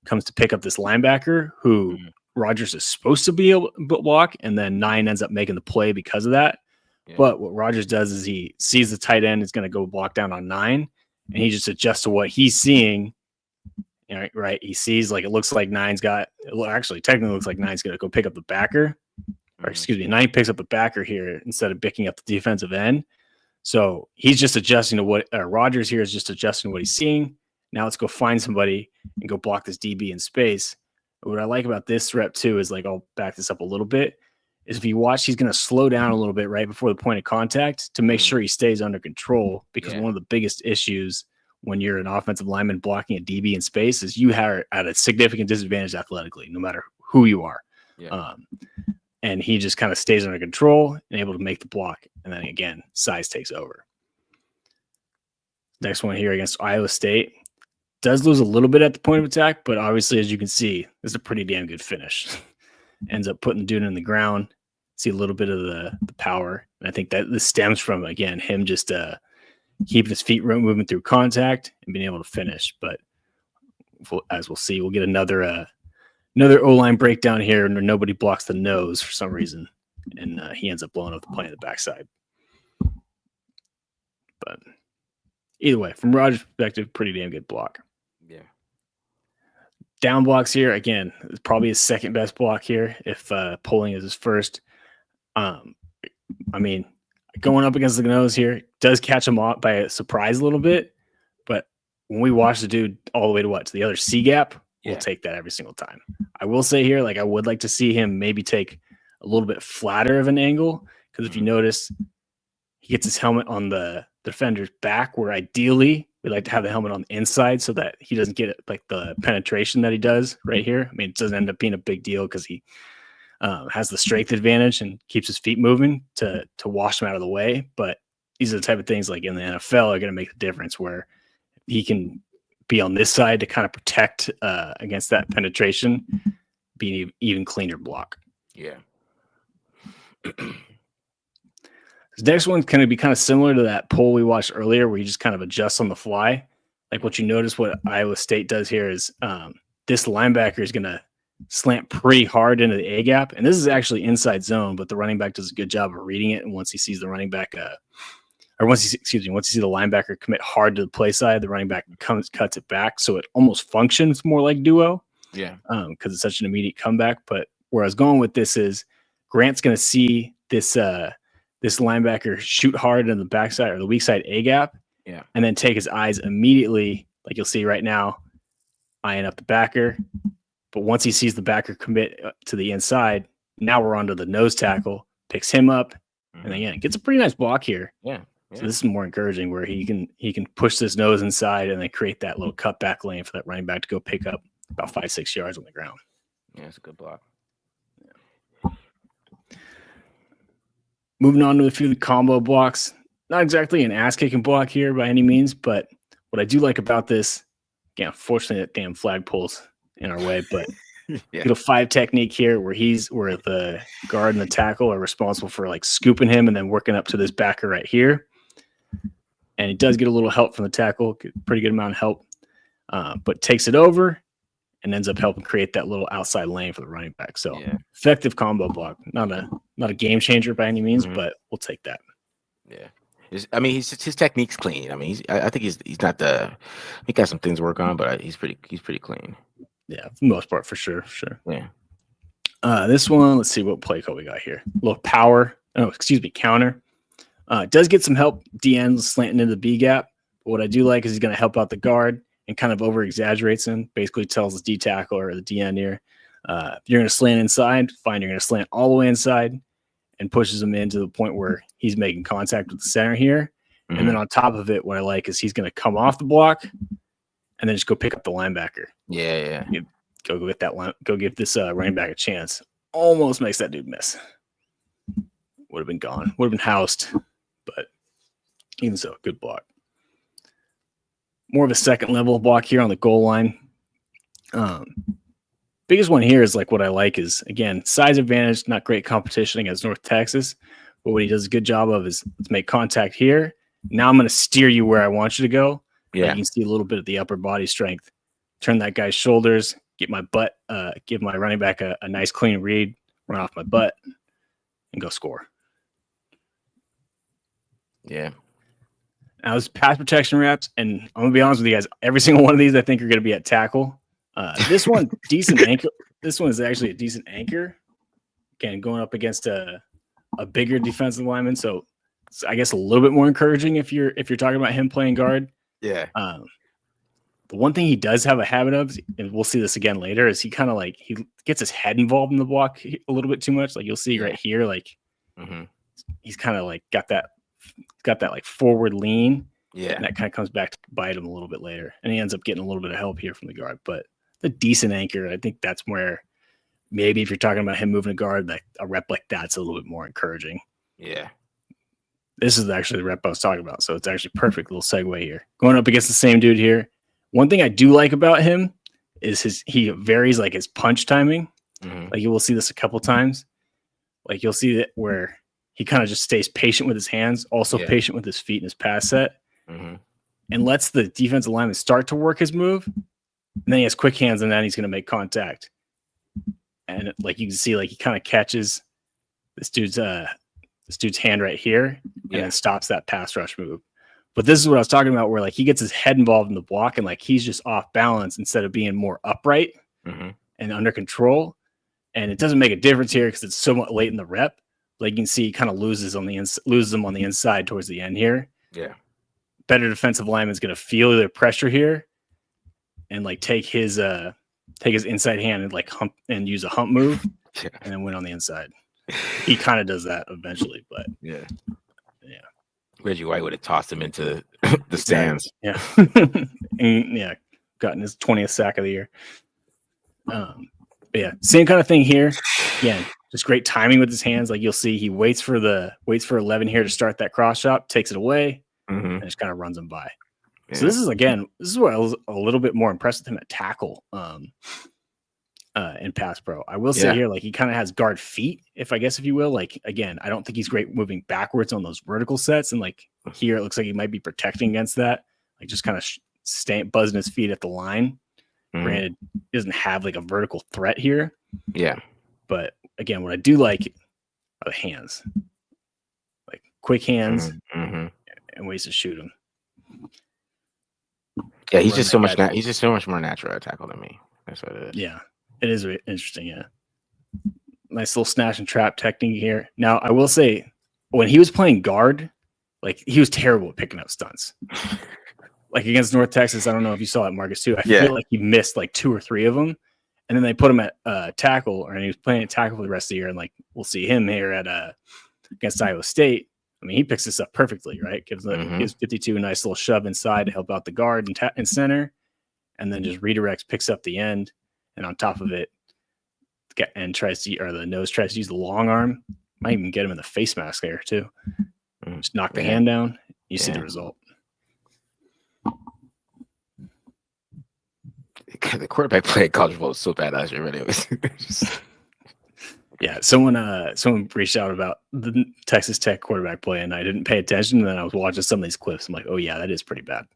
comes to pick up this linebacker who Rogers is supposed to be able to block, and then 9 ends up making the play because of that. Yeah. But what Rogers does is he sees the tight end is going to go block down on 9, and he just adjusts to what he's seeing. Right. He sees like it looks like 9's got, actually technically looks like 9's going to go pick up the backer, or excuse me, 9 picks up the backer here instead of picking up the defensive end. So he's just adjusting to what Rogers here is just adjusting to what he's seeing. Now let's go find somebody and go block this DB in space. But what I like about this rep too is like, I'll back this up a little bit, is if you watch, he's going to slow down a little bit right before the point of contact to make sure he stays under control, because one of the biggest issues when you're an offensive lineman blocking a DB in space is you are at a significant disadvantage athletically, no matter who you are. Yeah. And he just kind of stays under control and able to make the block. And then again, size takes over. Next one here against Iowa State. Does lose a little bit at the point of attack, but obviously, as you can see, this is a pretty damn good finish. Ends up putting the dude in the ground. See a little bit of the power. And I think that this stems from, again, him just keeping his feet moving through contact and being able to finish. But as we'll see, we'll get another O-line breakdown here, and nobody blocks the nose for some reason, and he ends up blowing up the play in the backside. But either way, from Rogers' perspective, pretty damn good block. Yeah. Down blocks here, again, it's probably his second best block here if pulling is his first. I mean, going up against the nose here does catch him off by a surprise a little bit, but when we watch the dude all the way to the other C gap, we'll take that every single time. I will say here, like I would like to see him maybe take a little bit flatter of an angle, because if you notice, he gets his helmet on the defender's back, where ideally we like to have the helmet on the inside so that he doesn't get like the penetration that he does right here. I mean, it doesn't end up being a big deal because he has the strength advantage and keeps his feet moving to wash him out of the way. But these are the type of things like in the NFL are going to make the difference, where he can be on this side to kind of protect against that penetration, being an even cleaner block. Yeah. This next one's going to be kind of similar to that pull we watched earlier, where you just kind of adjust on the fly. Like what you notice what Iowa State does here is this linebacker is going to slant pretty hard into the A gap. And this is actually inside zone, but the running back does a good job of reading it. And once he sees the running back, once you see the linebacker commit hard to the play side, the running back cuts it back. So it almost functions more like duo. Yeah. Because it's such an immediate comeback. But where I was going with this is Grant's going to see this linebacker shoot hard in the backside or the weak side A gap. Yeah. And then take his eyes immediately, like you'll see right now, eyeing up the backer. But once he sees the backer commit to the inside, now we're onto the nose tackle, picks him up, and again, gets a pretty nice block here. Yeah. So this is more encouraging, where he can push this nose inside and then create that little cutback lane for that running back to go pick up about 5-6 yards on the ground. Yeah, it's a good block. Yeah. Moving on to a few of the combo blocks. Not exactly an ass-kicking block here by any means, but what I do like about this, again, unfortunately, that damn flag pulls in our way, but Yeah. Get a 5 technique here where the guard and the tackle are responsible for like scooping him and then working up to this backer right here. And he does get a little help from the tackle, pretty good amount of help, but takes it over and ends up helping create that little outside lane for the running back. So effective combo block. Not a game changer by any means, but we'll take that. Yeah. I mean, his technique's clean. I mean, I think he's not he got some things to work on, but he's pretty clean. Yeah, for the most part, for sure. Yeah. This one, let's see what play call we got here. A little power. Counter. Does get some help. DN slanting into the B gap. But what I do like is he's going to help out the guard and kind of over exaggerates him. Basically tells the D tackle or the DN here, if you're going to slant inside, fine, you're going to slant all the way inside, and pushes him in to the point where he's making contact with the center here. Mm-hmm. And then on top of it, what I like is he's going to come off the block and then just go pick up the linebacker. Yeah. Go get that line. Go give this running back a chance. Almost makes that dude miss. Would have been gone. Would have been housed. But even so, good block. More of a second level block here on the goal line. Biggest one here is like what I like is, again, size advantage, not great competition against North Texas. But what he does a good job of is let's make contact here. Now I'm going to steer you where I want you to go. Yeah. You can see a little bit of the upper body strength. Turn that guy's shoulders, get my butt, give my running back a nice clean read, run off my butt, and go score. Yeah. Now, this pass protection reps, and I'm going to be honest with you guys, every single one of these I think are going to be at tackle. This one, decent anchor. This one is actually a decent anchor. Again, going up against a bigger defensive lineman, so it's, I guess, a little bit more encouraging if you're talking about him playing guard. Yeah. The one thing he does have a habit of, and we'll see this again later, is he kind of like he gets his head involved in the block a little bit too much. Like you'll see right here, like he's kind of like got that like forward lean. Yeah. And that kind of comes back to bite him a little bit later. And he ends up getting a little bit of help here from the guard. But the decent anchor, I think that's where maybe if you're talking about him moving a guard, like a rep like that's a little bit more encouraging. Yeah. This is actually the rep I was talking about. So it's actually perfect little segue here. Going up against the same dude here. One thing I do like about him is he varies like his punch timing. Like you will see this a couple times. Like you'll see that where he kind of just stays patient with his hands, also patient with his feet and his pass set, and lets the defensive lineman start to work his move. And then he has quick hands, and then he's going to make contact. And like you can see, like he kind of catches this dude's hand right here, and then stops that pass rush move. But this is what I was talking about, where like he gets his head involved in the block, and like he's just off balance instead of being more upright and under control. And it doesn't make a difference here because it's somewhat late in the rep. Like you can see, he kind of loses them on the inside towards the end here. Yeah. Better defensive lineman is going to feel the pressure here and like take his inside hand and like hump and use a hump move and then win on the inside. He kind of does that eventually, but yeah. Reggie White would have tossed him into the stands. Yeah. And gotten his 20th sack of the year. But yeah, same kind of thing here. Again, just great timing with his hands. Like you'll see, he waits for 11 here to start that cross chop, takes it away, and just kind of runs him by. Yeah. So this is where I was a little bit more impressed with him at tackle in pass pro. I will say here, like he kind of has guard feet, if you will. Like again, I don't think he's great moving backwards on those vertical sets, and like here it looks like he might be protecting against that, like just kind of buzzing his feet at the line. Granted, he doesn't have like a vertical threat here. Yeah. But again, what I do like are the hands, like quick hands and ways to shoot them. Yeah, he's just so much more natural at tackle than me. That's what it is. Yeah, it is interesting. Yeah, nice little snatch and trap technique here. Now, I will say, when he was playing guard, like he was terrible at picking up stunts. Like against North Texas, I don't know if you saw that, Marcus, too. I feel like he missed like 2 or 3 of them. And then they put him at tackle, and he was playing at tackle for the rest of the year. And like we'll see him here at against Iowa State. I mean, he picks this up perfectly, right? Gives 52 a nice little shove inside to help out the guard and center, and then just redirects, picks up the end, and on top of it, and the nose tries to use the long arm. Might even get him in the face mask there too. Just knock the hand down. You see the result. the quarterback play at college football was so bad last year. But anyways, Yeah, someone reached out about the Texas Tech quarterback play, and I didn't pay attention. And then I was watching some of these clips. I'm like, oh yeah, that is pretty bad.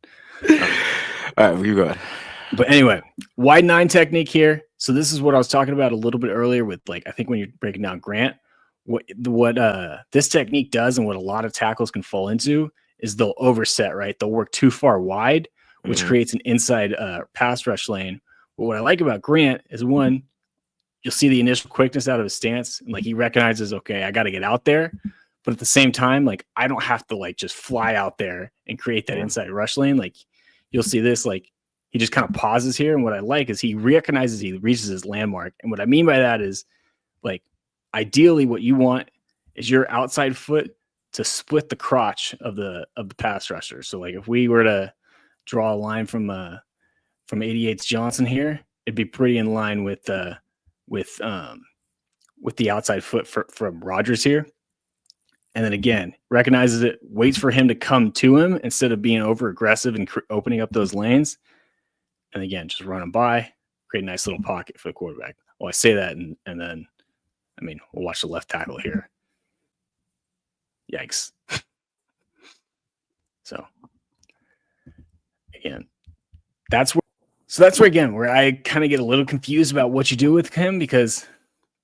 All right, where you going? But anyway, wide 9 technique here. So this is what I was talking about a little bit earlier with, like, I think when you're breaking down Grant, what this technique does and what a lot of tackles can fall into is they'll overset, right? They'll work too far wide, which creates an inside pass rush lane. But what I like about Grant is, one, you'll see the initial quickness out of his stance, and like he recognizes, okay, I got to get out there. But at the same time, like I don't have to like just fly out there and create that inside rush lane. Like you'll see this, like he just kind of pauses here. And what I like is he recognizes he reaches his landmark. And what I mean by that is, like, ideally what you want is your outside foot to split the crotch of the pass rusher. So like if we were to draw a line from 88's Johnson here, it'd be pretty in line with the outside foot from Rodgers here. And then again, recognizes it, waits for him to come to him instead of being over aggressive and opening up those lanes. And again, just run him by, create a nice little pocket for the quarterback. Well, I say that, and then, I mean, we'll watch the left tackle here. Yikes. So again, that's where again, where I kind of get a little confused about what you do with him, because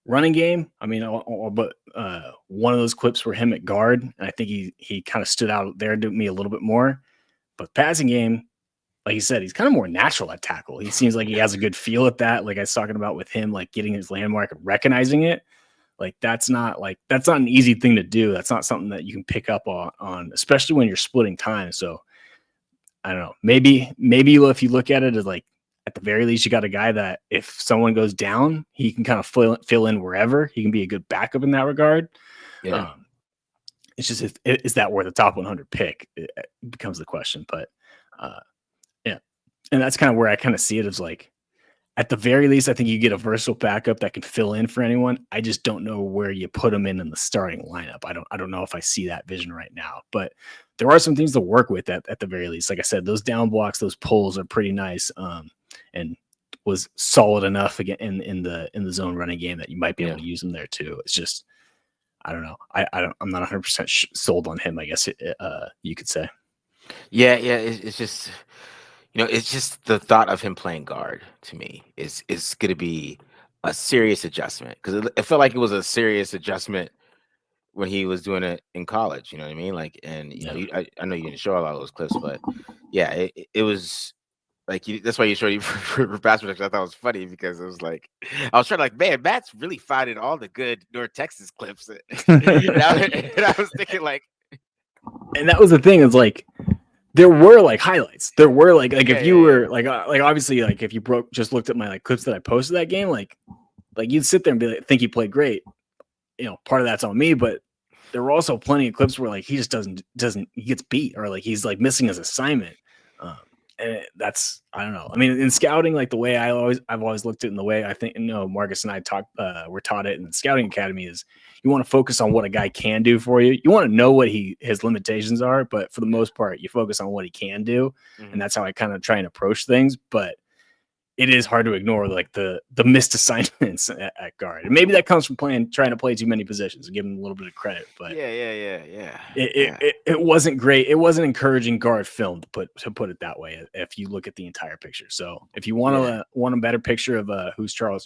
running game, I mean, but one of those clips were him at guard, and I think he kind of stood out there to me a little bit more. But passing game, like you said, he's kind of more natural at tackle. He seems like he has a good feel at that. Like I was talking about with him, like getting his landmark and recognizing it. Like that's not an easy thing to do. That's not something that you can pick up on, especially when you're splitting time. So I don't know. Maybe if you look at it as like, at the very least, you got a guy that if someone goes down, he can kind of fill in wherever. He can be a good backup in that regard. Yeah. It's just, is that worth a top 100 pick? It becomes the question. But yeah, and that's kind of where I kind of see it as like, at the very least, I think you get a versatile backup that can fill in for anyone. I just don't know where you put him in the starting lineup. I don't know if I see that vision right now, but there are some things to work with at the very least. Like I said, those down blocks, those pulls are pretty nice, and was solid enough again in the zone running game that you might be able to use him there too. It's just, I don't know. I'm not 100% sold on him, I guess you could say. Yeah. It's just, it's just the thought of him playing guard to me is going to be a serious adjustment, because it felt like it was a serious adjustment when he was doing it in college. You know what I mean? Like, and I know you didn't show a lot of those clips, but yeah, it was like that's why you showed you for basketball. I thought it was funny because it was like I was trying to like, man, Matt's really finding all the good North Texas clips, and I was thinking like, and that was the thing. It's like, there were like highlights. There were like if you were like obviously, like if you just looked at my like clips that I posted that game, like you'd sit there and be like, think he played great. Part of that's on me, but there were also plenty of clips where like he just doesn't he gets beat, or like he's like missing his assignment. And that's, I don't know. I mean, in scouting, like the way I've always looked at it, in the way I think, Marcus and I were taught it in the scouting academy, is you want to focus on what a guy can do for you. You want to know what his limitations are, but for the most part, you focus on what he can do. And that's how I kind of try and approach things. But it is hard to ignore like the missed assignments at guard. And maybe that comes from trying to play too many positions and give him a little bit of credit. But it wasn't great. It wasn't encouraging guard film, to put it that way, if you look at the entire picture. So if you want a better picture of who's Caleb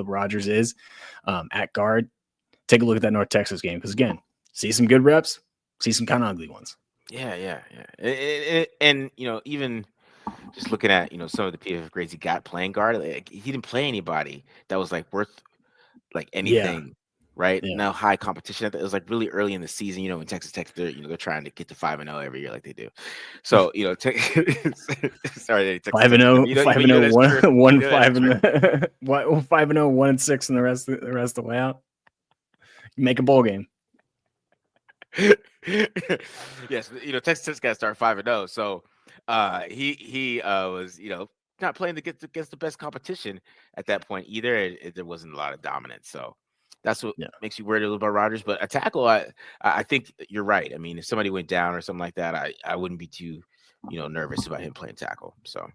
Rodgers is at guard, take a look at that North Texas game, because again, see some good reps, see some kind of ugly ones. Yeah. And even just looking at some of the PFF grades he got playing guard, like, he didn't play anybody that was like worth like anything, right? Yeah. Now high competition. It was like really early in the season. In Texas Tech, they're trying to get to 5-0 every year like they do. So sorry, 5-0, 5-0, 1-5, 5-0, 1-6, and the rest of the way out. You make a bowl game. Yes, Texas Tech's got to start 5-0. So he was not playing against the best competition at that point either. There wasn't a lot of dominance, so that's what makes you worried a little about Rodgers. But a tackle, I think you're right. I mean, if somebody went down or something like that, I wouldn't be too nervous about him playing tackle. So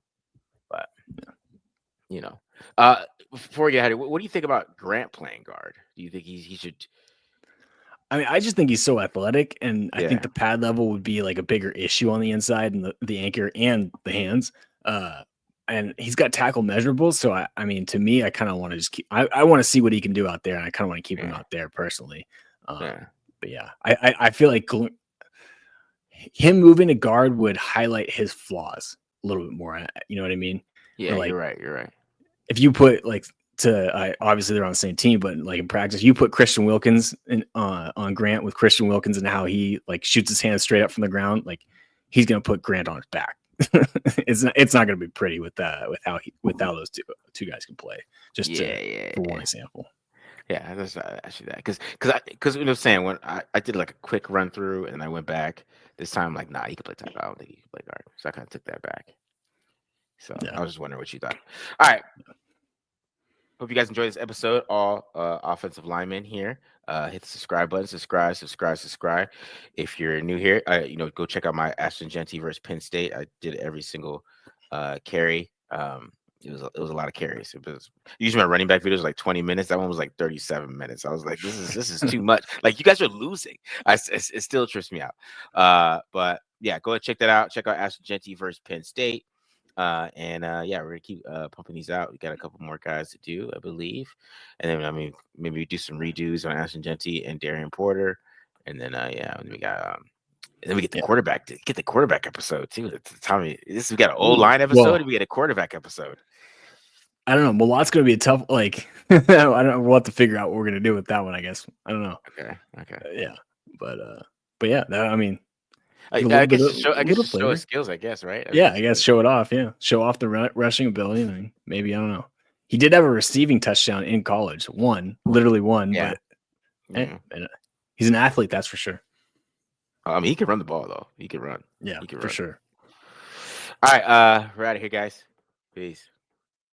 you know. Uh, Before we get ahead, what do you think about Grant playing guard? Do you think he should? I mean, I just think he's so athletic, and I think Yeah, the pad level would be like a bigger issue on the inside and the anchor and the hands. Uh, and he's got tackle measurables, so I mean, to me, I kind of want to just keep. I want to see what he can do out there, and I kind of want to keep him yeah, out there personally. yeah, But yeah, I feel like him moving to guard would highlight his flaws a little bit more. You know what I mean? yeah. Or You're like right. You're right. if you put like obviously they're on the same team, but like in practice, you put Christian Wilkins on Grant with Christian Wilkins and how he like shoots his hands straight up from the ground, like he's gonna put Grant on his back. It's not gonna be pretty with how those two guys can play. Just to Yeah, yeah, for one yeah. example. Yeah, that's actually that because you know saying when I did like a quick run through and I went back this time like nah he could play tackle I don't think he could play guard so I kind of took that back so Yeah, I was just wondering what you thought. All right, hope you guys enjoyed this episode. All offensive linemen here. Hit the subscribe button. Subscribe. If you're new here, you know, go check out my Ashton Genty versus Penn State. I did every single carry. It was a lot of carries. It was usually my running back videos like 20 minutes. That one was like 37 minutes. I was like, this is too much. Like you guys are losing. It still trips me out. But yeah, go ahead check that out. Check out Ashton Genty versus Penn State. Yeah, we're gonna keep pumping these out. We got a couple more guys to do, I believe, and then I mean maybe do some redos on Ashton Genty and Darian Porter, and then yeah, and we got and then we get yeah. the quarterback episode too. Tommy, we got an old Ooh, line episode, well, and we get a quarterback episode. I don't know. Malot's gonna be a tough. Like I don't know. We'll have to figure out what we're gonna do with that one. I guess I don't know. Okay. Yeah, but yeah. I mean, I, a I little bit guess of just show, I guess little just show his flavor. skills. I guess right. I mean, Yeah, I guess show it off. Yeah, show off the rushing ability. I mean, maybe I don't know. He did have a receiving touchdown in college, literally one. yeah. But Mm. he's an athlete, that's for sure. I mean, he can run the ball though. He can run. Yeah, He can for run. sure. All right. We're out of here, guys. Peace.